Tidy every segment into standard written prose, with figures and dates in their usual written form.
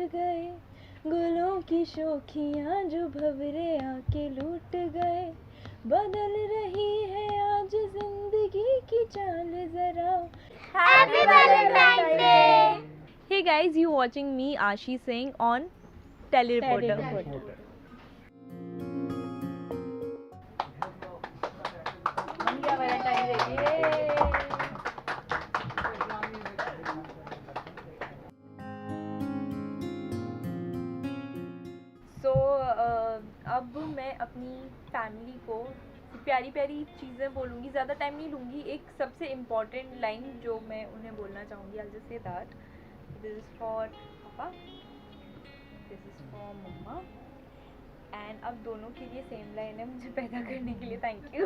गए, गुलों की शोखियाँ जो भंवरे आके लूट गए, बदल रही है आज जिंदगी की चाल जरा। Happy Valentine's Day! Hey guys, you watching me Ashi Singh on Telereporter. अब मैं अपनी फैमिली को प्यारी प्यारी चीज़ें बोलूँगी, ज़्यादा टाइम नहीं लूँगी। एक सबसे इम्पॉर्टेंट लाइन जो मैं उन्हें बोलना चाहूँगी, I'll just say that this is for पापा, this is for मम्मा, एंड अब दोनों के लिए सेम लाइन है मुझे पैदा करने के लिए थैंक यू।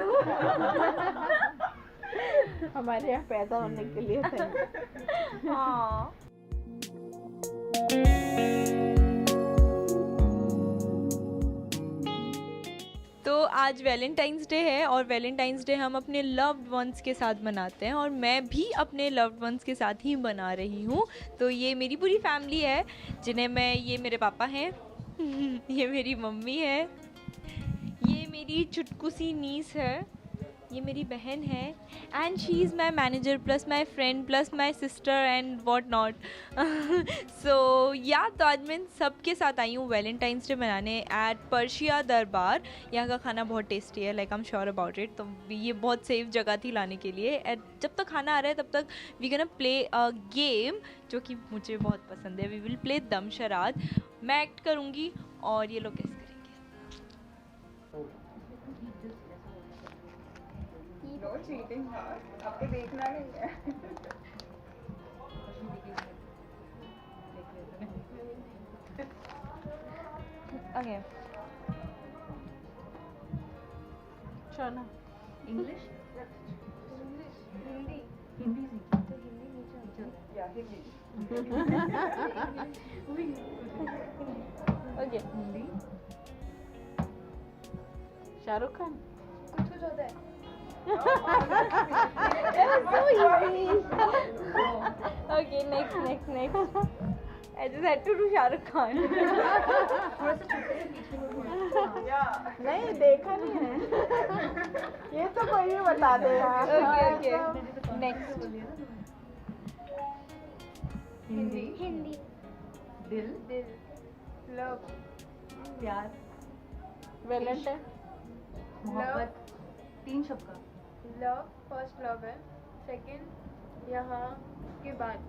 हमारे यहाँ पैदा होने के लिए हाँ। तो आज वैलेंटाइंस डे है और वैलेंटाइंस डे हम अपने लव्ड वंस के साथ मनाते हैं और मैं भी अपने लव्ड वंस के साथ ही मना रही हूँ। तो ये मेरी पूरी फैमिली है जिन्हें मैं, ये मेरे पापा हैं, ये मेरी मम्मी है, ये मेरी चुटकू सी नीस है, ये मेरी बहन है, and she is my manager plus my friend plus my sister and what not. So या तो आज मैं सबके साथ आई हूँ वैलेंटाइंस डे मनाने एट पर्शिया दरबार। यहाँ का खाना बहुत टेस्टी है, like I am sure about it. तो ये बहुत सेफ जगह थी लाने के लिए। एट जब तक खाना आ रहा है तब तक we can play a game जो कि मुझे बहुत पसंद है। वी विल प्ले दम शराद। मैं एक्ट करूँगी और ये लोग गेस करेंगे। नो चीटिंग यार, आपको देखना नहीं है। ओके, चलो English? हिंदी हिंदी या हिंदी ओके। हिंदी शाहरुख खान। कुछ होता है। Okay, next. I just had to do Shahrukh Khan. नहीं देखा नहीं है। ये तो कोई भी बता दे यार। Okay. Next. हिंदी दिल लव प्यार वैलेंटाइन। मोहब्बत 3 शब्द का लव, फर्स्ट लव है, सेकंड यहाँ के बाद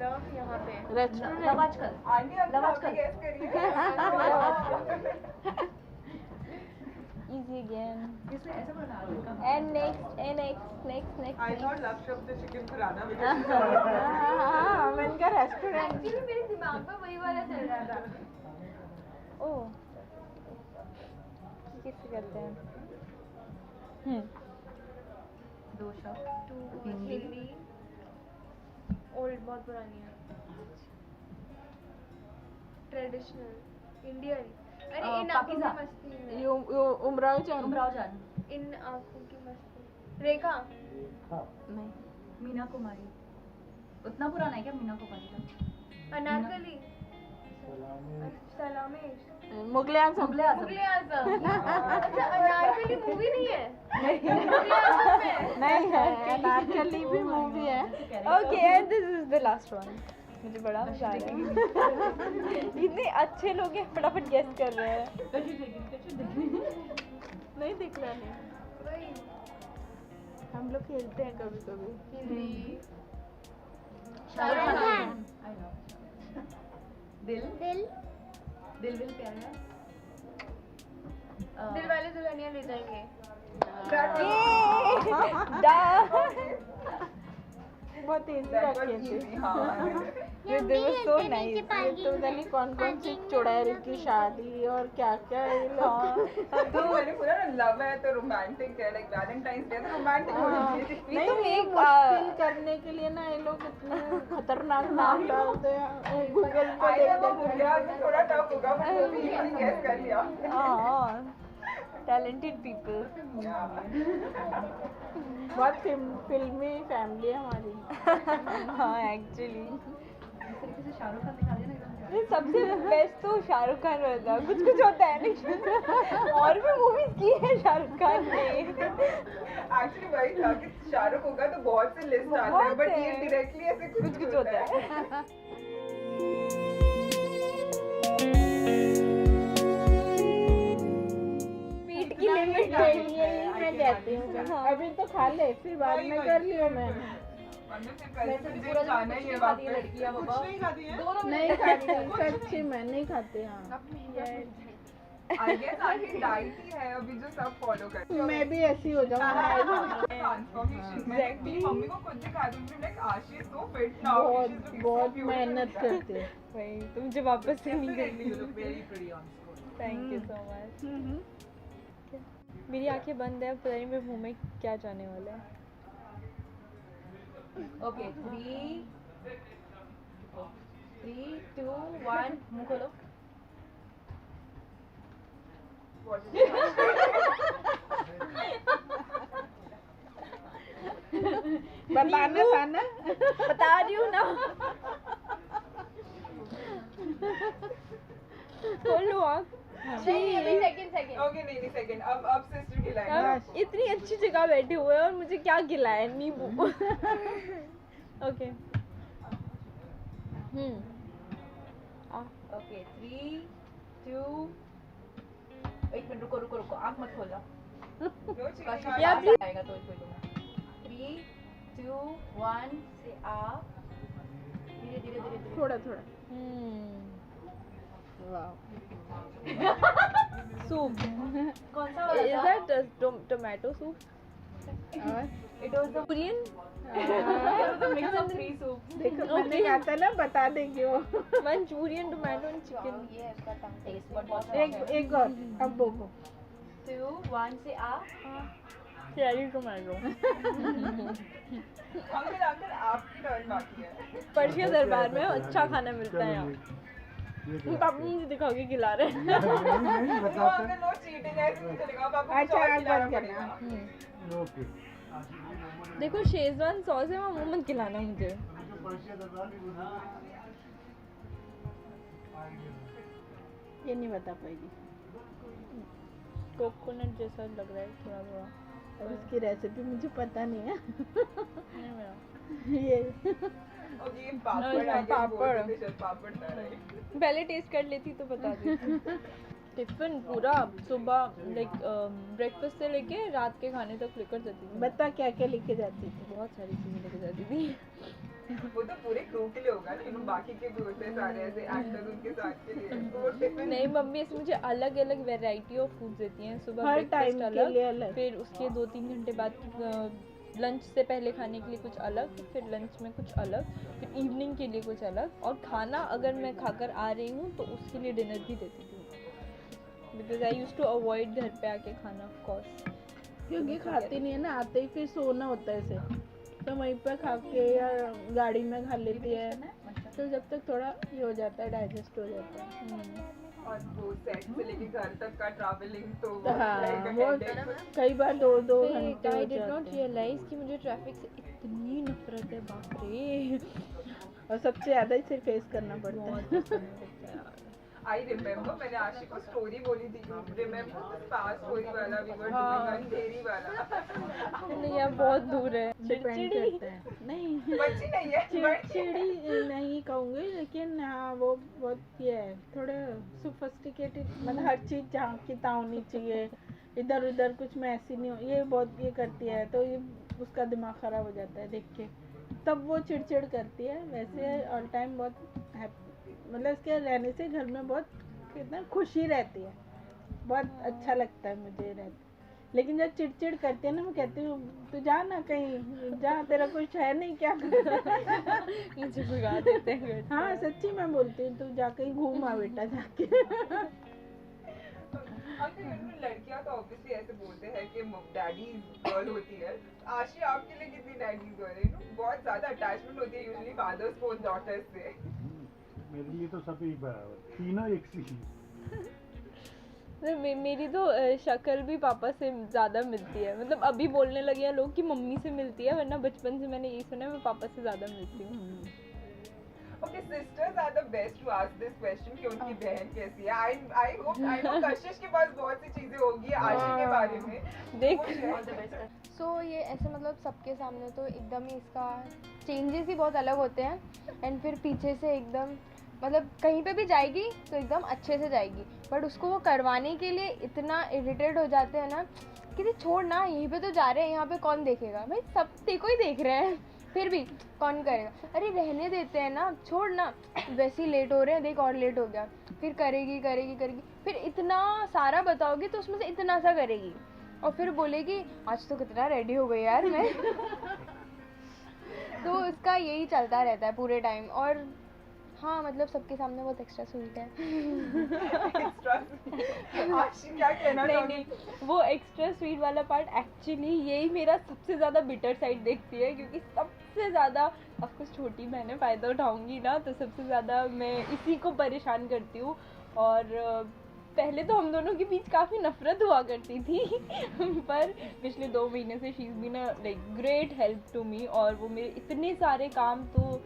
लव यहाँ पे है। रेस्टोरेंट। लवाजकर आंटी अब लवाजकर। गेस करिए। Easy again. इसमें ऐसा बना And next. I thought love शब्द चिकन खिलाना हाँ मैंने कहा रेस्टोरेंट। एक्चुअली मेरे दिमाग में वही वाला चल रहा था। Oh. किससे करते हैं? 2 शब्द हिंदी ओल्ड, बहुत पुरानी है, ट्रेडिशनल इंडियन। अरे इन आंखों की पाकिज़ा। मस्ती में, ये उमराव जान। उमराव जान इन आंखों की मस्ती, रेखा नहीं। मीना कुमारी। उतना पुराना है क्या मीना कुमारी का? अनारकली, सलामेश, मुगले आजम। मुगले आजम। मुगले आजम। अच्छा अनारकली मूवी नहीं है? मुगले आजम में नहीं है, अनारकली भी मूवी है। Okay, and this is the last one. मुझे बड़ा मजा आ रहा है। इतने अच्छे लोग हैं, फटाफट गेस कर रहे हैं। नहीं दिख रहा नहीं। वही हम लोग खेलते हैं कभी कभी। हिंदी शाहरुख खान। I know. दिल प्यार है। दिल वाले दुल्हनिया ले जाएंगे। बहुत इजी रखे थे। They were so nice. ये तो पता नहीं कौन कौन सी चुड़ैल की शादी और क्या क्या ये लोग। तो मैंने पूरा ना लव है तो रोमांटिक है, लाइक वैलेंटाइंस डे तो रोमांटिक होनी चाहिए। नहीं तो एक मुश्किल करने के लिए ना ये लोग इतने खतरनाक नाम डालते हैं। गूगल पे आई देख वो देख मुझे आज थोड़ा टफ होगा, पर वो भी गेस कर लिया। Talented people. बहुत फिल्मी फैमिली है हमारी। हाँ एक्चुअली। इस तरीके से शाहरुख खान दिखा दिया ना एकदम सबसे बेस्ट तो शाहरुख खान रहता है, कुछ कुछ होता है लेकिन और भी मूवीज की है शाहरुख खान ने। एक्चुअली वही था कि शाहरुख होगा तो बहुत से लिस्ट आते हैं, बहुत बट ये है। डायरेक्टली ऐसे कुछ कुछ होता है। मीट की लिमिट है। यही मैं कहती हूँ, अभी तो खा ले फिर बाद में कर लियो मैंने। वैसे भी पूरा जाना दिन ही है कुछ नहीं खाती है वापस। लड़कियां बाबा। कुछ नहीं खाती है? दोनों नहीं खाती सच्ची मैं नहीं खाती। हाँ आई गेस आगे डाइट ही है अभी जो सब फॉलो करते हैं। मैं भी ऐसी हो जाऊंगी। ट्रांसफॉर्मेशन मैं अपनी मम्मी को खुद दिखा दूंगी, लाइक आशी इज सो फिट नाउ, बहुत बहुत मेहनत करती है। भाई तुम मुझे वापस से नहीं करनी। You look very pretty on screen. Thank you so much. मेरी आंखें बंद है, अब पता नहीं मेरे मुंह में क्या जाने वाला है। ओके 3 2 1 मुंह खोलो। बताना था ना। बता रही हूँ ना। खोलो आप। नहीं अभी सेकंड ओके नहीं सेकंड, अब सिस्टर खिलाएंगे। हम इतनी अच्छी जगह बैठे हुए हैं और मुझे क्या खिलाया नींबू। ओके। ओके 3 2 एक मिनट रुको रुको रुको, आँख मत खोलो। No cheating. या काश please। आएगा तो इसको दूंगा। 3 2 1 से आप धीरे धीरे धीरे धीरे। थोड़ा थोड़ा। वाह। सूप। कौन सा वाला Is था? that tomato soup? और It was the Korean? mix of 3 soup. देखो मैंने कहा था ना बता देगी वो। Manchurian, tomato and chicken. ये इसका टंग टेस्ट बट बहुत एक और अब बोलो। 2 1 से आप Cherry tomato. अंकल अंकल आपकी टर्न बाकी है। पर्शिया दरबार में अच्छा खाना मिलता है यहाँ। पापा मुझे दिखा के खिला रहे हैं। नो अंकल नो चीटिंग, ऐसे नहीं चलेगा। अब आपको अच्छा, कुछ और अब खिलाना बंद करना। पड़ेगा। ओके। देखो शेजवान सॉस है, वो मत खिलाना मुझे। ये नहीं बता पाएगी। कोकोनट जैसा लग रहा है थोड़ा थोड़ा। और उसकी रेसिपी मुझे पता नहीं है। नहीं मेरा। ये ओके ये पापड़ अच्छा, आ गया, पापड़। बोल रहे थे शायद पापड़ था, राइट? पहले टेस्ट कर लेती तो बता देती। टिफिन पूरा सुबह लाइक ब्रेकफास्ट से लेके रात के खाने तक लेकर जाती थी। बता क्या क्या लेके जाती थी। बहुत सारी चीजें लेकर जाती थी। वो तो पूरे क्रू के लिए होगा, लेकिन बाकी के भी होते हैं सारे ऐसे एक्टर्स उनके साथ के लिए। तो वो टिफिन नहीं मम्मी ऐसे मुझे अलग अलग वैरायटी ऑफ फूड देती हैं। सुबह हर ब्रेकफास्ट टाइम के लिए अलग। फिर उसके 2-3 घंटे बाद लंच से पहले खाने के लिए कुछ अलग, फिर लंच में कुछ अलग, फिर इवनिंग के लिए कुछ अलग, और खाना अगर मैं खाकर आ रही हूँ तो उसके लिए डिनर भी देती थी, because I use to avoid घर पे आके खाना ऑफ कोर्स। क्योंकि खाती नहीं है ना, आते ही फिर सोना होता है इसे, तो वहीं पर खा के या गाड़ी में खा लेती है, तो जब तक थोड़ा ये हो जाता है, डाइजेस्ट हो जाता है। और वो सेट से लेके घर तक का ट्रैवलिंग तो वो हाँ like a वो headache। कई बार 2-2 घंटे आई हो डिड नॉट जाते हैं। रियलाइज कि मुझे ट्रैफिक से इतनी नफरत है, बाप रे। और सबसे ज्यादा इसे फेस करना पड़ता है। आई रिमेम्बर मैंने आशी को स्टोरी बोली थी, रिमेम्बर स्पा स्टोरी वाला वी वर डूइंग अंधेरी वाला। नहीं यार बहुत दूर है। डिपेंड करता है। नहीं बच्ची नहीं है but चिड़चिड़ी नहीं कहूँगी, लेकिन हाँ वो बहुत ये है, थोड़े सोफिस्टिकेटेड, मतलब हर चीज़ झांकी होनी चाहिए, इधर उधर कुछ में ऐसी नहीं हो, ये बहुत ये करती है, तो ये उसका दिमाग ख़राब हो जाता है देख के, तब वो चिड़चिड़ करती है। वैसे ऑल टाइम बहुत मतलब इसके रहने से घर में बहुत कितना खुशी रहती है, बहुत अच्छा लगता है मुझे रहते। लेकिन जब चिड़चिड़ करती है ना, मैं कहती हूँ तू जा ना कहीं, जा, तेरा कुछ है नहीं क्या। मुझे भगा देते हैं घर से। हाँ सच्ची मैं बोलती हूँ, तू जा कहीं घूम आ बेटा जाके। अंकल लड़कियां तो ऑब्वियसली ऐसे बोलते हैं कि डैडी गर्ल होती है। आशी आपके लिए कितनी डैडी गर्ल है? बहुत ज्यादा अटैचमेंट होती है यूजुअली फादर्स को डॉटर्स से। मेरे लिए तो सब एक बराबर, तीनों एक सी ही। मेरी तो शक्ल भी पापा से ज़्यादा मिलती है, मतलब अभी बोलने लगे हैं लोग कि मम्मी से मिलती है, वरना बचपन से मैंने यही सुना है मैं पापा से ज़्यादा मिलती हूँ। Okay, sisters are the best to ask this question कि उनकी बहन कैसी है. I hope I know कशिश के पास बहुत सी चीजें होगी आशी के बारे में. देख सो ये ऐसे मतलब सबके सामने तो एकदम ही इसका चेंजेस ही बहुत अलग होते हैं एंड फिर पीछे से एकदम मतलब कहीं पे भी जाएगी तो एकदम अच्छे से जाएगी बट उसको वो करवाने के लिए इतना इरिटेट हो जाते हैं ना कि छोड़ ना यहीं पे तो जा रहे हैं यहाँ पे कौन देखेगा भाई सब तेको ही देख रहे हैं फिर भी कौन करेगा अरे रहने देते हैं ना छोड़ ना वैसे ही लेट हो रहे हैं देख और लेट हो गया फिर करेगी करेगी करेगी फिर इतना सारा बताओगी तो उसमें से इतना सा करेगी और फिर बोलेगी आज तो कितना रेडी हो गई यार मैं तो उसका यही चलता रहता है पूरे टाइम और हाँ मतलब सबके सामने बहुत एक्स्ट्रा स्वीट है आशी क्या कहना नहीं चाहोगी? नहीं वो एक्स्ट्रा स्वीट वाला पार्ट एक्चुअली यही मेरा सबसे ज़्यादा बिटर साइड देखती है क्योंकि सबसे ज़्यादा ऑफकोर्स छोटी बहनें फ़ायदा उठाऊंगी ना तो सबसे ज़्यादा मैं इसी को परेशान करती हूँ और पहले तो हम दोनों के बीच काफ़ी नफरत हुआ करती थी पर पिछले 2 महीने से she is been a like great help to me और वो मेरे इतने सारे काम तो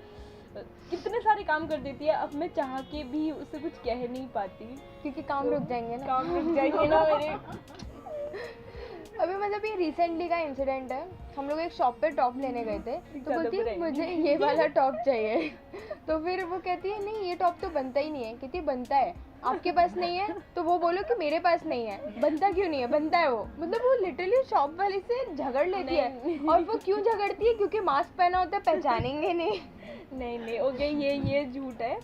कितने सारे काम कर देती है अब मैं चाह के भी उससे कुछ कह नहीं पाती क्योंकि काम रुक जाएंगे ना काम रुक जाएंगे ना मेरे अभी मतलब ये रिसेंटली का इंसिडेंट है हम लोग एक शॉप पे टॉप लेने गए थे तो ज़्यादा बोलती है बुराई मुझे नहीं। ये वाला टॉप चाहिए तो फिर वो कहती है नहीं ये टॉप तो बनता ही नहीं है कहती है बनता है आपके पास नहीं है तो वो बोलो कि मेरे पास नहीं है बनता क्यों नहीं है बनता है वो मतलब वो लिटरली शॉप वाले से झगड़ लेती है और वो क्यों झगड़ती है क्योंकि मास्क पहना होता है पहचानेंगे नहीं नहीं ओके ये झूठ है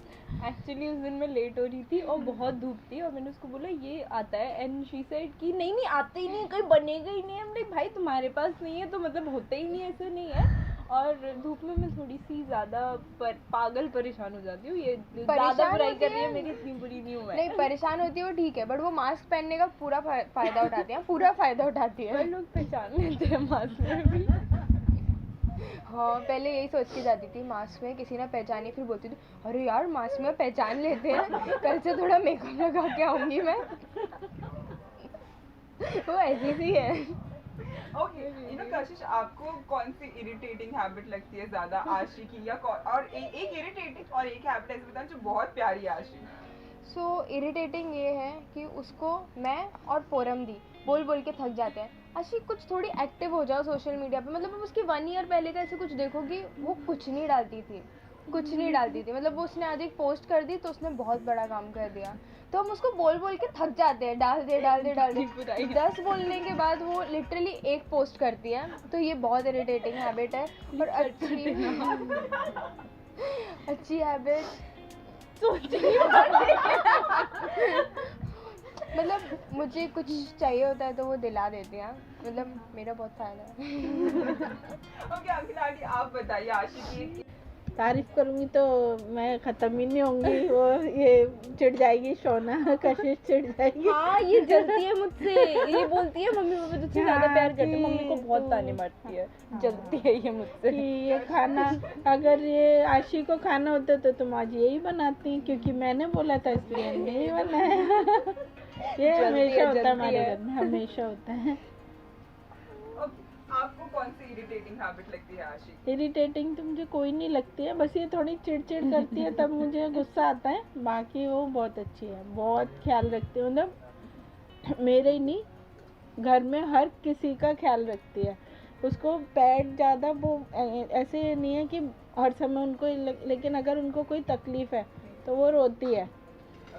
एक्चुअली उस दिन मैं लेट हो रही थी और बहुत धूप थी और मैंने उसको बोला ये आता है एंड शी सेड कि नहीं आता ही नहीं कहीं बनेगा ही नहीं हमने भाई तुम्हारे पास नहीं है तो मतलब होता ही नहीं ऐसा नहीं है और धूप में मैं थोड़ी सी ज़्यादा पागल परेशान हो जाती हूँ ये ज़्यादा बुराई कर रही है मेरी इतनी बुरी नहीं हूँ मैं नहीं परेशान होती है वो ठीक है बट वो मास्क पहनने का पूरा फायदा उठाती है पूरा फायदा उठाती है पर लोग पहचान लेते हैं मास्क में भी हाँ पहले यही सोच के जाती थी मास्क में किसी ने पहचानी फिर बोलती थी अरे यार मास्क में पहचान लेते हैं कल से थोड़ा मेकअप लगा के आऊंगी मैं वो ऐसी सी है ओके यू नो कशिश आपको कौन सी इरिटेटिंग हैबिट लगती है ज्यादा आशी की या और एक इरिटेटिंग और एक हैबिट ऐसे बताओ जो बहुत प्यारी है आशी सो इरिटेटिंग ये है कि उसको मैं और फोरम दी बोल बोल के थक जाते हैं अच्छी कुछ थोड़ी एक्टिव हो जाओ सोशल मीडिया पे मतलब उसकी 1 ईयर पहले का ऐसे कुछ देखोगी वो कुछ नहीं डालती थी मतलब वो उसने आज एक पोस्ट कर दी तो उसने बहुत बड़ा काम कर दिया तो हम उसको बोल बोल के थक जाते हैं डाल दे 10 बोलने के बाद वो लिटरली एक पोस्ट करती है तो ये बहुत इरिटेटिंग हैबिट है और अच्छी हैबिट मतलब मुझे कुछ चाहिए होता है तो वो दिला देते हैं मतलब मेरा बहुत फायदा है ओके अंकल आंटी आप बताइए आशी की तारीफ करूंगी तो मैं खत्म ही नहीं होंगी वो ये चिढ़ जाएगी शोना कशिश चिढ़ जाएगी हाँ ये जलती है मुझसे ये बोलती है मम्मी पापा तुझसे ज्यादा प्यार करते हैं मम्मी को बहुत ताने मारती है जलती है ये मुझसे कि ये खाना अगर ये आशी को खाना होता तो तुम आज यही बनाती क्योंकि मैंने बोला था इसलिए नहीं बनाया ये हमेशा होता है हमारे घर में हमेशा होता है आपको कौन सी इरिटेटिंग हैबिट लगती है आशी इरिटेटिंग तो मुझे कोई नहीं लगती है बस ये थोड़ी चिड़चिड़ करती है तब मुझे गुस्सा आता है बाकी वो बहुत अच्छी है बहुत ख्याल रखती है मतलब मेरे ही नहीं घर में हर किसी का ख्याल रखती है उसको पेट ज़्यादा वो ऐसे नहीं है कि हर समय उनको लेकिन अगर उनको कोई तकलीफ़ है तो वो रोती है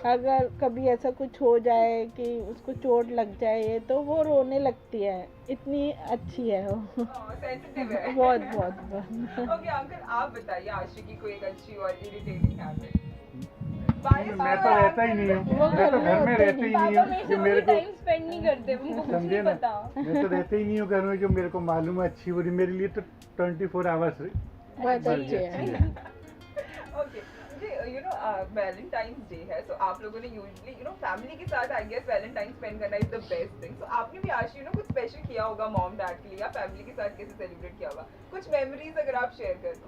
अगर कभी ऐसा कुछ हो जाए कि उसको चोट लग जाए तो वो रोने लगती है इतनी अच्छी है वो सेंसिटिव है बहुत ओके अंकल आप बताइए आशी की कोई एक अच्छी और इरिटेटिंग हैबिट मैं तो रहता ही नहीं हूँ मैं तो घर में रहते ही नहीं हूँ कि मेरे को टाइम स्पेंड नहीं करते उनको कुछ समझे नहीं ना पता मैं तो रहते ही नहीं हूँ घर में जो मेरे को मालूम है अच्छी बुरी मेरे लिए तो 24 आवर्स बहुत अच्छी है okay you no Valentine's day है तो आप लोगों ने यूजुअली यू नो फैमिली के साथ आई गेस वैलेंटाइन स्पेंड करना इज द बेस्ट थिंग तो आपने भी आशी यू नो कुछ स्पेशल किया होगा मॉम डैड के लिए या फैमिली के साथ कैसे सेलिब्रेट किया होगा कुछ मेमोरीज अगर आप शेयर कर दो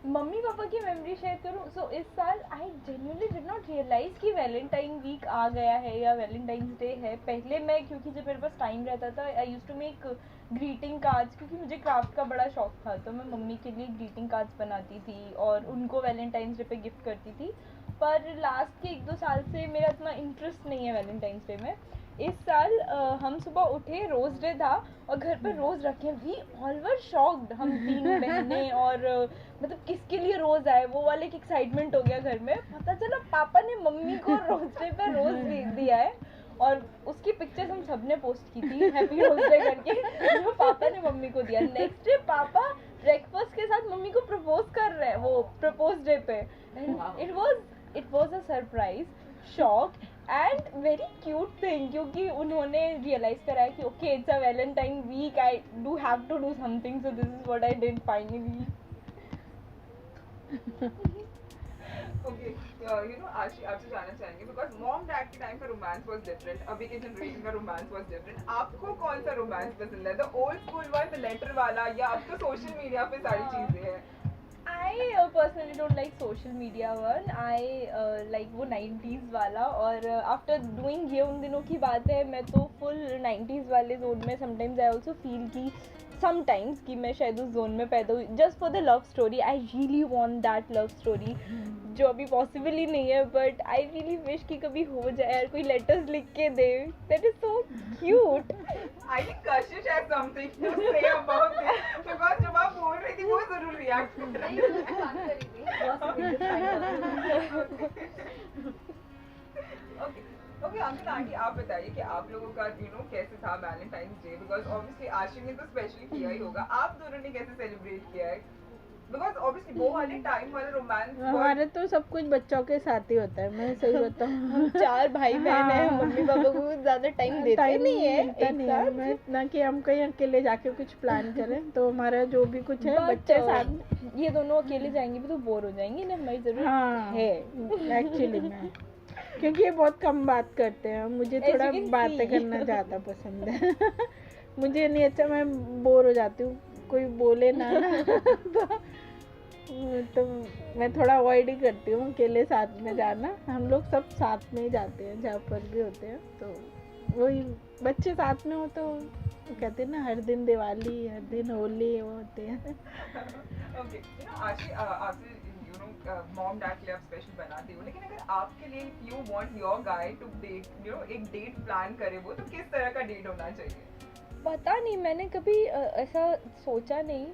मम्मी पापा की मेमोरी शेयर करूँ, सो इस साल I genuinely did not realise कि वैलेंटाइन वीक आ गया है या वैलेंटाइंस डे है। पहले मैं, क्योंकि जब मेरे पास टाइम रहता था, I use to make greeting cards, क्योंकि मुझे क्राफ्ट का बड़ा शौक था, तो मैं मम्मी के लिए ग्रीटिंग कार्ड्स बनाती थी और उनको वैलेंटाइंस डे पे गिफ्ट करती थी। पर लास्ट के 1-2 साल से मेरा इतना इंटरेस्ट नहीं है वैलेंटाइंस डे में। इस साल हम सुबह उठे, रोज़ डे था और घर पर रोज़ रखे। वी ऑल वर शॉक्ड, हम 3 बहनें और मतलब किसके लिए रोज़ आए, वो वाले एक एक्साइटमेंट हो गया घर में। पता चला पापा ने मम्मी को रोज़ डे पे रोज़ दिया है और उसकी पिक्चर्स हम सब ने पोस्ट की थी हैप्पी रोज़ डे करके, जो पापा ने मम्मी को दिया। नेक्स्ट डे पापा ब्रेकफास्ट के साथ मम्मी को प्रपोज कर रहे हैं, वो प्रपोज डे पे। It was a surprise, shock and very cute thing, क्योंकि उन्होंने रियलाइज कराया कि okay it's a Valentine week, I do have to do something, so this is what I did finally. Okay, Aashi आपसे जानना चाहेंगे because mom dad के time का romance was different, अभी के जनरेशन का रोमांस वाज डिफरेंट। आपको कौन सा रोमांस पसंद है, the old school one, the letter वाला, या अब तो सोशल मीडिया पे सारी चीजें हैं? I personally don't like social media one. I like वो 90s वाला, और after doing ये उन दिनों की बात है, मैं तो full 90s वाले zone में sometimes I also feel कि sometimes कि मैं शायद उस zone में पैदा हुई just for the love story. I really want that love story जो अभी पॉसिबल ही नहीं है, बट आई रियली विश कि कभी हो जाए यार, कोई लेटर्स लिख के दे, that is so cute. I think Kashish has something to say about this because जब आप बोल रही थी वो जरूर रिएक्ट कर रही ओके ओके अंकल आंटी, आप बताइए कि आप लोगों का कैसे था वैलेंटाइंस डे, बिकॉज ऑब्वियसली आशी ने तो स्पेशली किया ही होगा, आप दोनों ने कैसे सेलिब्रेट किया है? बिकॉज ऑब्वियसली वो वाले टाइम वाला रोमांस हमारे तो सब कुछ बच्चों के साथ ही होता है, मैं सही बताऊँ। हम 4 भाई बहन हैं, मम्मी पापा को ज्यादा टाइम देते नहीं है मिलता नहीं है, मैं ना कि हम कहीं अकेले जाके कुछ प्लान करें, तो हमारा जो भी कुछ है बच्चे साथ। ये दोनों अकेले जाएंगे भी तो बोर हो जाएंगे ना, हमारी जरूरत हाँ है एक्चुअली मैं, क्योंकि ये बहुत कम बात करते हैं, मुझे As थोड़ा you can बातें see. करना ज़्यादा पसंद है। मुझे नहीं, अच्छा मैं बोर हो जाती हूँ, कोई बोले ना तो मैं थोड़ा अवॉइड ही करती हूँ अकेले साथ में जाना। हम लोग सब साथ में ही जाते हैं जहाँ पर भी होते हैं, तो वही बच्चे साथ में हो तो कहते हैं ना, हर दिन दिवाली, हर दिन होली, वो होते हैं। ओके, आशी आपसे मॉम डैड के लिए आप स्पेशल बनाती हो, लेकिन अगर आपके लिए you want your guy to date, एक डेट प्लान करे वो, तो किस तरह का डेट होना चाहिए? पता नहीं, मैंने कभी ऐसा सोचा नहीं।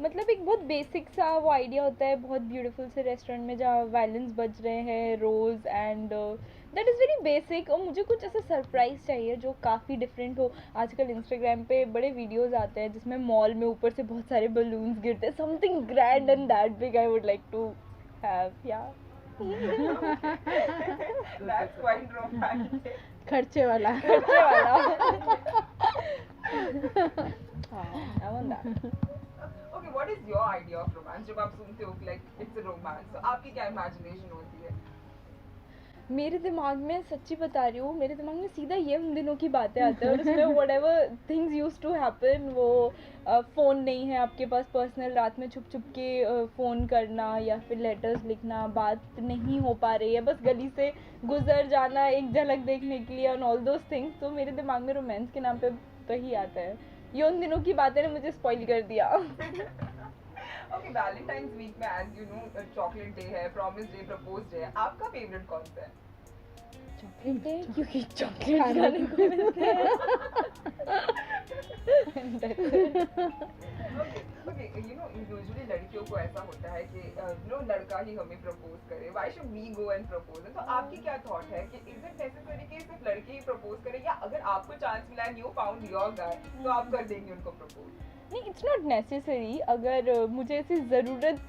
मतलब एक बहुत बेसिक सा वो आइडिया होता है बहुत ब्यूटीफुल से रेस्टोरेंट में जहाँ वायलिन्स बज रहे हैं, roses, and that is very basic. और मुझे कुछ ऐसा सरप्राइज़ चाहिए जो काफ़ी डिफरेंट हो। आजकल इंस्टाग्राम पे बड़े वीडियोस आते हैं जिसमें मॉल में ऊपर से बहुत सारे बलून्स गिरते हैं, something grand and that big I would like to have, या दैट्स क्वाइट रोमांटिक। खर्चे वाला। I want that. Okay, what is your idea of romance? जब आप सुनते हो लाइक इट्स अ रोमांस, तो आपकी क्या इमेजिनेशन होती है? मेरे दिमाग में, सच्ची बता रही हूँ, मेरे दिमाग में सीधा ये उन दिनों की बातें आती हैं और उसमें whatever things used to happen, वो फ़ोन नहीं है आपके पास पर्सनल, रात में छुप छुप के फ़ोन करना या फिर लेटर्स लिखना, बात नहीं हो पा रही है, बस गली से गुजर जाना एक झलक देखने के लिए, और ऑल दोज थिंग्स। तो मेरे दिमाग में रोमांस के नाम पे वही आता है। ये उन दिनों की बातें ने मुझे स्पॉइल कर दिया। ओके, वैलेंटाइंस वीक में as you know chocolate day है, प्रॉमिस डे, प्रपोज डे है, आपका फेवरेट कौन सा है? चॉकलेट डे, क्योंकि चॉकलेट खाने को मिलते हैं। ओके, यूजुअली लड़कियों को ऐसा होता है कि लड़का ही हमें प्रपोज करे, why should we go and propose? तो आपकी क्या थॉट है कि इज इट नेसेसरी कि सिर्फ लड़के ही प्रपोज करें, या अगर आपको चांस मिला and you found your guy तो आप कर देंगे उनको प्रपोज? नहीं, इट्स नॉट नेसेसरी। अगर मुझे ऐसी ज़रूरत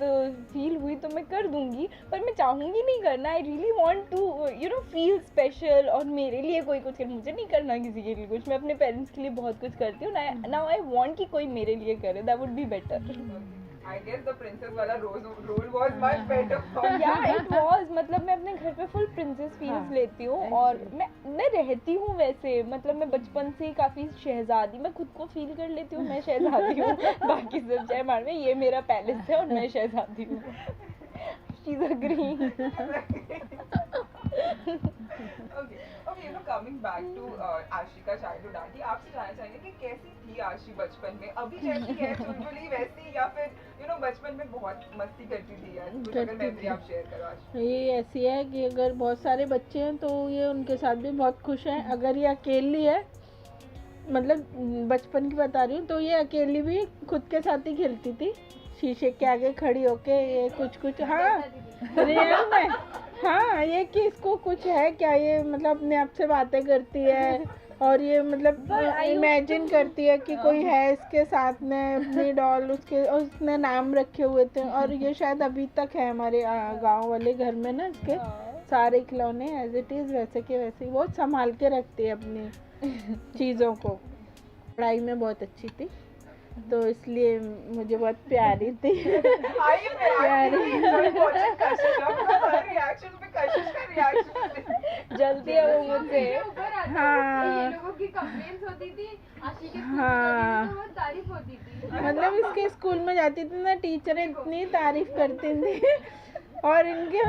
फील हुई तो मैं कर दूंगी, पर मैं चाहूँगी नहीं करना। I really want to feel special, और मेरे लिए कोई कुछ मुझे नहीं करना किसी के लिए कुछ। मैं अपने पेरेंट्स के लिए बहुत कुछ करती हूँ, नाउ आई वांट कि कोई मेरे लिए करे, that would be better. I guess the princess वाला role was much better for you. या इट वॉज, मतलब मैं अपने घर पे फुल प्रिंसेस फील्स लेती हूँ और मैं रहती हूँ वैसे, मतलब मैं बचपन से ही काफ़ी शहजादी, मैं खुद को फील कर लेती हूँ मैं शहजादी हूँ। बाकी सब जय मार में ये मेरा पैलेस है और मैं शहजादी हूँ। She's agreeing. Okay, coming back to आशी का childhood आंटी, आपसे जानना चाहेंगे कि कैसी थी आशी बचपन में? अभी जैसी है चुलबुली वैसी, या फिर बचपन में बहुत मस्ती करती थी यार? कुछ अगर मेमोरी आप शेयर करो आशी। ये ऐसी है कि अगर बहुत सारे बच्चे हैं तो ये उनके साथ भी बहुत खुश है। अगर ये अकेली है, मतलब बचपन की बता रही हूँ, तो ये अकेली भी खुद के साथ ही खेलती थी, शीशे के आगे खड़ी होके। ये कुछ हाँ रियल में, हाँ ये कि इसको कुछ है क्या, ये मतलब अपने आप से बातें करती है और ये मतलब इमेजिन करती है कि कोई है इसके साथ में, अपनी डॉल उसने नाम रखे हुए थे। और ये शायद अभी तक है हमारे गांव वाले घर में ना, इसके सारे खिलौने एज इट इज़ वैसे के वैसे ही बहुत संभाल के रखती है अपनी चीज़ों को। पढ़ाई में बहुत अच्छी थी तो इसलिए मुझे बहुत प्यारी थी। जल्दी है वो मुझसे। हाँ ये लोगों की कंप्लेंट्स होती थी, आशी के स्कूल हाँ। में बहुत तारीफ होती थी। मतलब इसके स्कूल में जाती थी ना, टीचरें इतनी तारीफ करती थी और इनके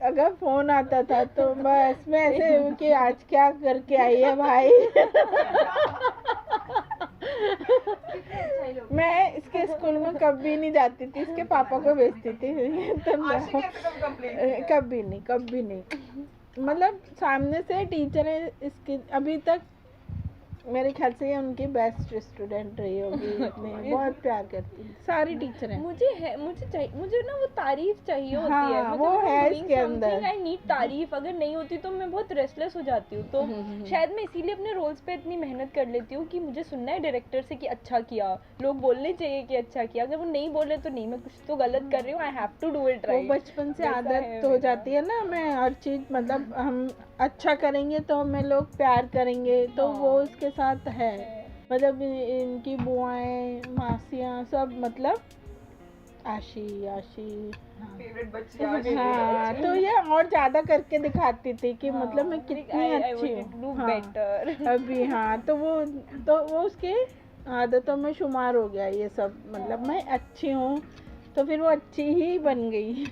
अगर फोन आता था तो बस मैं ऐसे कि आज क्या करके आई है भाई। मैं इसके स्कूल में कभी नहीं जाती थी, इसके पापा को भेजती थी। कभी नहीं मतलब सामने से टीचरें इसकी अभी तक मेरे ख्याल से ये उनकी बेस्ट स्टूडेंट रही होगी। बहुत प्यार करती है सारी टीचरें। मुझे ना वो तारीफ चाहिए होती हाँ, है, मतलब वो है इसके अंदर। आई नीड तारीफ, अगर नहीं होती तो मैं बहुत रेस्टलेस हो जाती हूँ। तो शायद मैं इसीलिए अपने रोल्स पे इतनी मेहनत कर लेती हूँ कि मुझे सुनना है डायरेक्टर से कि अच्छा किया, लोग बोलने चाहिए कि अच्छा किया, अगर वो नहीं बोले तो नहीं, मैं कुछ तो गलत कर रही हूँ, I have to do it वो राइट। बचपन से आदत हो जाती है ना, मैं हर चीज मतलब हम अच्छा करेंगे तो हमें लोग प्यार करेंगे, तो वो इसके साथ है। मतलब इनकी बुआएं मासियाँ सब मतलब आशी फेवरेट बच्ची आशी। हाँ, तो ये और ज्यादा करके दिखाती थी कि मतलब मैं कितनी अच्छी हूँ। हाँ, अभी हाँ तो वो उसके आदतों में शुमार हो गया ये सब, मतलब मैं अच्छी हूँ तो फिर वो अच्छी ही बन गई।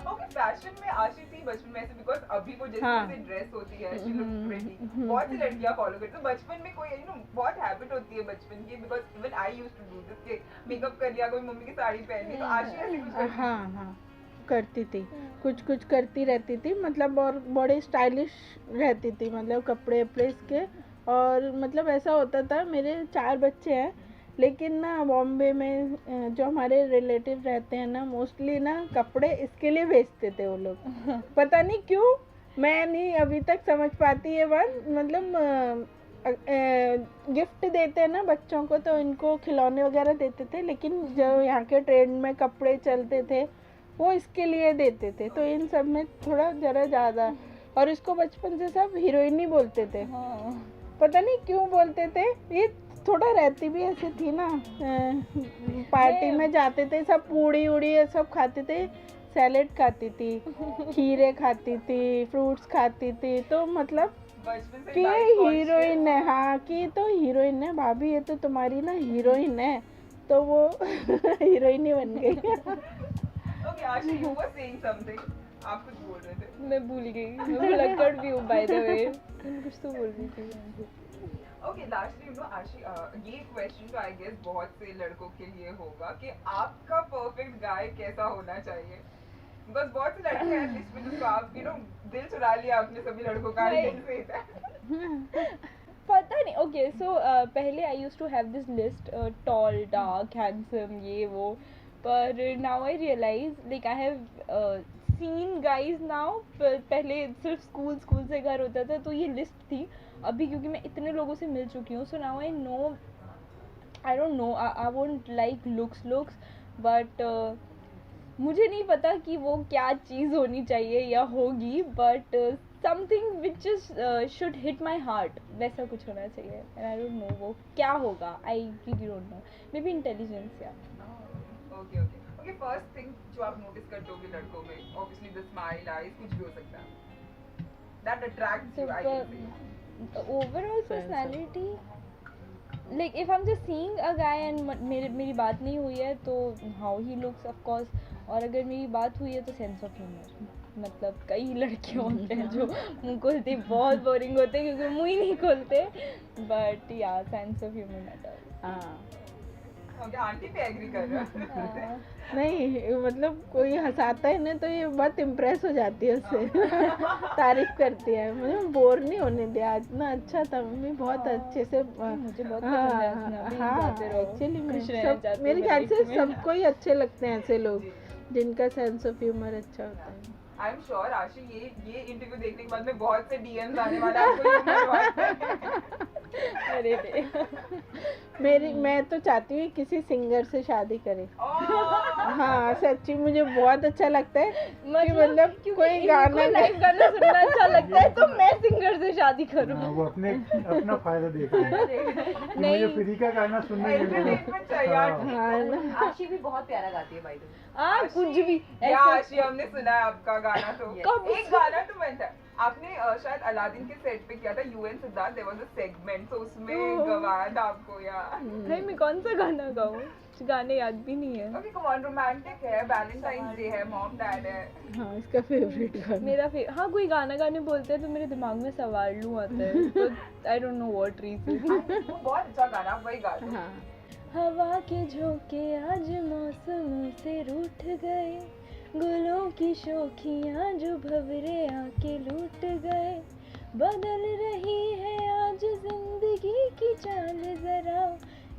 ओके, फैशन में आशी थी बचपन में ऐसे, बिकॉज अभी वो जैसे ड्रेस होती है शी लुक्स प्रीटी, बहुत सी लड़कियां फॉलो करती हैं। तो बचपन में कोई बहुत हैबिट होती है बचपन की, because even I used to do this कि मेकअप कर लिया, कोई मम्मी की साड़ी पहन ली, तो आशी ऐसे कुछ करती? हाँ करती थी, कुछ करती रहती थी, मतलब और बड़े स्टाइलिश रहती थी, मतलब कपड़े वपड़े इसके। और मतलब ऐसा होता था, मेरे 4 बच्चे हैं लेकिन ना बॉम्बे में जो हमारे रिलेटिव रहते हैं ना, मोस्टली ना कपड़े इसके लिए भेजते थे वो लोग। पता नहीं क्यों, मैं नहीं अभी तक समझ पाती ये बात। मतलब गिफ्ट देते हैं ना बच्चों को तो इनको खिलौने वगैरह देते थे, लेकिन जो यहाँ के ट्रेंड में कपड़े चलते थे वो इसके लिए देते थे, तो इन सब में थोड़ा जरा ज़्यादा। और इसको बचपन से सब हीरोइन ही बोलते थे, पता नहीं क्यों बोलते थे। ये थोड़ा रहती भी ऐसे थी ना, पार्टी में जाते थे सब पूड़ी उड़ी ये सब खाते थे, सैलेड खाती थी, खीरे खाती थी, फ्रूट्स खाती थी, तो मतलब कि हीरोइन है। हाँ कि तो हीरोइन है भाभी, ये तो तुम्हारी ना हीरोइन है, तो वो हीरोइन ही बन गई। ओके आशी, यू वर सेइंग समथिंग, आप कुछ बोल रहे थे। मैं भूल गई, मैं भुलक्कड़ भी हूँ बाय द वे, कुछ तो बोल रही थी। ओके, लास्टली आशी, ये क्वेश्चन तो आई गेस बहुत से लड़कों के लिए होगा कि आपका परफेक्ट गाय कैसा होना चाहिए, बिकॉज बहुत से लड़के हैं लिस्ट में जिसको आप दिल चुरा लिया आपने सभी लड़कों का। पता नहीं, ओके सो पहले I used to have this list, tall dark handsome ये वो, पर now I realise like I have seen guys now. पहले सिर्फ स्कूल से घर होता था तो ये लिस्ट थी, अभी क्योंकि मैं इतने लोगों से मिल चुकी हूँ so now I don't no I won't like looks but मुझे नहीं पता कि वो क्या चीज़ होनी चाहिए या होगी, but something which is should hit my heart, वैसा कुछ होना चाहिए। एंड आई डोंट नो वो क्या होगा, I really don't know, maybe intelligence या okay okay okay first thing जो आप नोटिस करते होगे लड़कों में ऑब्वियसली द स्माइल आईज कुछ भी हो सकता है that attracts you I can say overall personality like if I am just seeing a guy and मेरी बात नहीं हुई है तो how he looks of course, और अगर मेरी बात हुई है तो सेंस ऑफ ह्यूमर। मतलब कई लड़के होते हैं जो मुंह खोलते ही बहुत बोरिंग होते हैं क्योंकि मुंह ही नहीं खोलते, बट या सेंस ऑफ ह्यूमर मैटर। हाँ ओके आंटी पे एग्री कर रहे हो नहीं मतलब कोई हंसाता है ना तो ये बहुत इम्प्रेस हो जाती है उससे तारीफ करती है, मुझे बोर नहीं होने दिया आज ना, अच्छा था मम्मी बहुत अच्छे से। मुझे बहुत हाँ पसंद है हंसना भी, हाँ गाते रहो, एक्चुअली खुश रहना चाहती मेरे हूँ ख्याल से life में। सबको ही अच्छे लगते हैं ऐसे लोग जिनका सेंस ऑफ ह्यूमर अच्छा होता है। आई एम श्योर आशी ये इंटरव्यू देखने के बाद में बहुत से डीएम्स आने वाले हैं आपको ह्यूमर वाले। अरे रे मैं तो चाहती हूँ किसी सिंगर से शादी करे। ओह हाँ सच्ची मुझे बहुत अच्छा लगता है कि मतलब क्योंकि कोई इनको गाना लाइव गाना सुनना अच्छा लगता है तो मैं सिंगर से शादी करूँ। हाँ, वो अपना फायदा देख रहे हैं कि मुझे फ्री का गाना सुनने मिलेगा। एंटरटेनमेंट चाहिए आंटी। हाँ ना। आशी भी बहुत प्यारा गाती है भाई तुम। कुछ भी या ऐसा आशी हमने सुना है आपका गाना तो कब एक गाना तो बनता है आपने शायद अलादीन के सेट पे किया था यूएन Siddharth there was a segment तो उसमें गवाया था आपको या भाई मैं कौन सा गाना गाऊँ, गाने याद भी नहीं है। ओके कम ऑन रोमांटिक है वैलेंटाइंस डे है मॉम डैड है हाँ इसका फेवरेट गाना। मेरा हाँ कोई गाना गाने बोलते हैं तो मेरे दिमाग में सवालू आता है तो I don't know what reason. वो बहुत अच्छा गाना आप वही गा दो हाँ हवा के झोंके आज मौसमों से रूठ गए, गुलों की शोखियाँ जो भंवरे आके लूट गए, बदल रही है आज जिंदगी की चाल जरा,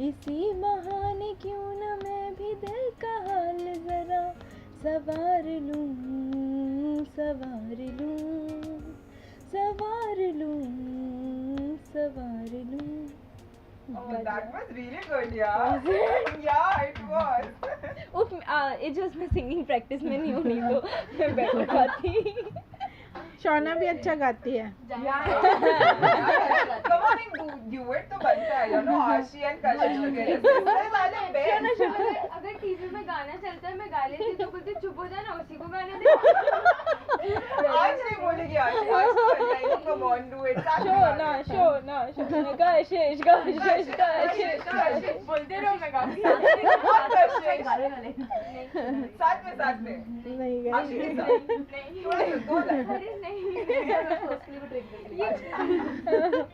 इसी बहाने क्यों न मैं भी दिल का हाल जरा सवार लूं सवार लूं सवार लूं सवार लूं। Oh, that was really good, yeah. Yeah, it was. उफ इट्स जस्ट मैं सिंगिंग प्रैक्टिस में नहीं होनी तो मैं बेटर गाती। शोना भी अच्छा गाती है। Come on, एक duet तो बनता है, you know, आशी and Kashish together. Sisters are the best. अगर टीवी में गाना चलता है मैं गा लेती तो बोलती चुप हो जाना उसी को गाने दे। आज नहीं बोलेगी आशी, आज तो नहीं, come on, do it. Show कशिश बोलते रहो मैं गाऊंगी। बहुत कशिश। गाने गाने। साथ में नहीं आशी के गाई। साथ थोड़ा सा दो लाइन अरे नहीं उसके लिए भी ट्रेन करके लिए।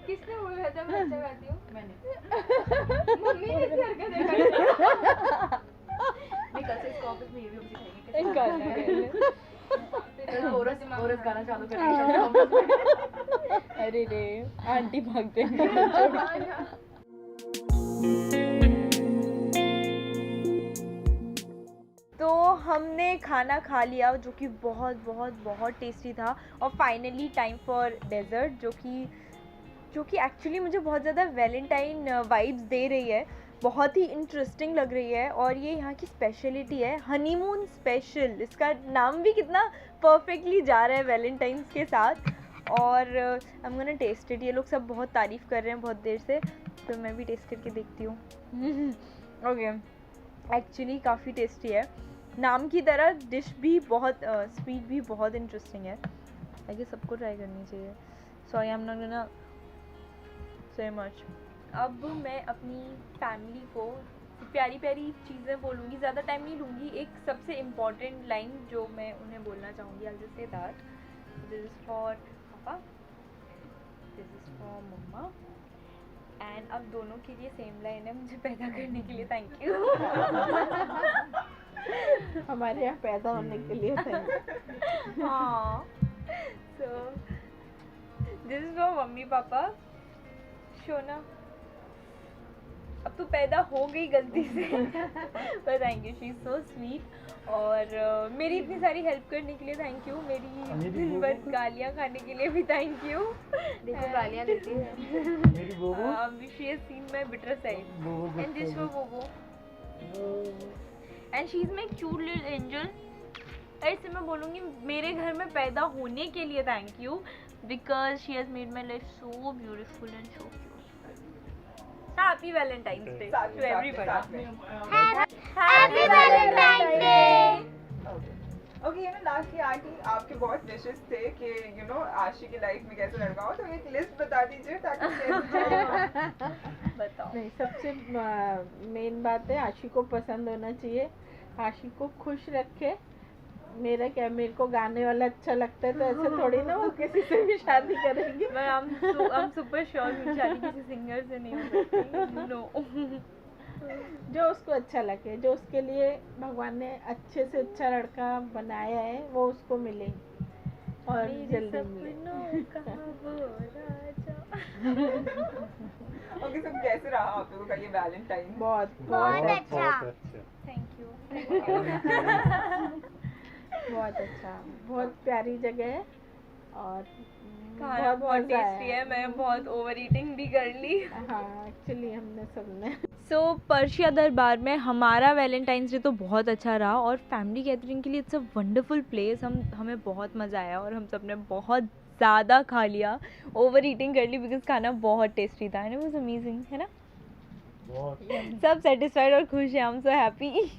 किसने बोला था मैं अच्छा गाती हूँ? मैंने मम्मी ने इस हरकत देखा। नहीं कल से इसको ऑफिस में ये भी हम सिखाएंगे कैसे कोरस गाना चालू करेंगे। अरे रे आंटी भाग देंगे। तो हमने खाना खा लिया जो कि बहुत बहुत बहुत टेस्टी था, और फाइनली टाइम फॉर डेजर्ट जो कि एक्चुअली मुझे बहुत ज़्यादा वैलेंटाइन वाइब्स दे रही है, बहुत ही इंटरेस्टिंग लग रही है। और ये यहाँ की स्पेशलिटी है हनीमून स्पेशल, इसका नाम भी कितना परफेक्टली जा रहा है वैलेंटाइंस के साथ। और I am gonna test it, ये लोग सब बहुत तारीफ़ कर रहे हैं बहुत देर से, तो मैं भी टेस्ट करके देखती हूँ। ओके एक्चुअली काफ़ी टेस्टी है, नाम की तरह डिश भी बहुत स्वीट भी बहुत इंटरेस्टिंग है। आई गेस सबको ट्राई करनी चाहिए। Sorry I am not gonna say much. अब मैं अपनी फैमिली को प्यारी प्यारी चीज़ें बोलूँगी, ज़्यादा टाइम नहीं लूँगी। एक सबसे इम्पॉर्टेंट लाइन जो मैं उन्हें बोलना चाहूँगी, I just say that this is for papa, this is for mama, and अब दोनों के लिए सेम लाइन है, मुझे पैदा करने के लिए थैंक यू। हमारे यहाँ पैदा होने के लिए हाँ सो this is for mummy papa. Shona अब तो पैदा हो गई गलती से पर thank you, she is so sweet. और मेरी इतनी सारी हेल्प करने के लिए थैंक यू, मेरी दिन भर गालियाँ खाने के लिए भी थैंक यू। देखो गालियाँ देती है। मेरी Bobo she has seen my bitter side and this for Bobo and she is my cute little angel. ऐसे मैं बोलूँगी मेरे घर में पैदा होने के लिए thank you, because she has made my life so beautiful and so cute. Happy Valentine's day to everybody. Happy Valentine day. Okay, you know lastly aunty, आपके बहुत विशेस थे कि यू नो आशी की लाइफ में कैसे लड़का हो, तो एक लिस्ट बता दीजिए ताकि बताओ। नहीं, सबसे मेन बात है आशी को पसंद होना चाहिए, आशी को खुश रखे। मेरा क्या, मेरे को गाने वाला अच्छा लगता है तो ऐसे थोड़ी ना वो किसी से भी शादी करेंगे। मैं I'm super sure मेरी शादी किसी सिंगर से नहीं हो सकती। नो। जो उसको अच्छा लगे, जो उसके लिए भगवान ने अच्छे से अच्छा लड़का बनाया है वो उसको मिले और जल्दी मिले। ओके, सो कैसे रहा आप लोगों का ये वैलेंटाइन? बहुत बहुत बहुत अच्छा। Thank you. बहुत अच्छा, बहुत प्यारी जगह है और खाना बहुत मजा आया। टेस्टी है, मैं बहुत ओवर ईटिंग भी कर ली। हाँ, एक्चुअली हमने सबने सो पर्शिया दरबार में हमारा वैलेंटाइंस डे तो बहुत अच्छा रहा और फैमिली गैदरिंग के लिए इट्स अ वंडरफुल प्लेस। हमें बहुत मज़ा आया और हम सब ने बहुत ज़्यादा खा लिया, ओवर ईटिंग कर ली बिकॉज खाना बहुत टेस्टी था एंड इट वाज अमेजिंग, है ना? बहुत सब सेटिस्फाइड और खुश हैं, हम सो हैप्पी।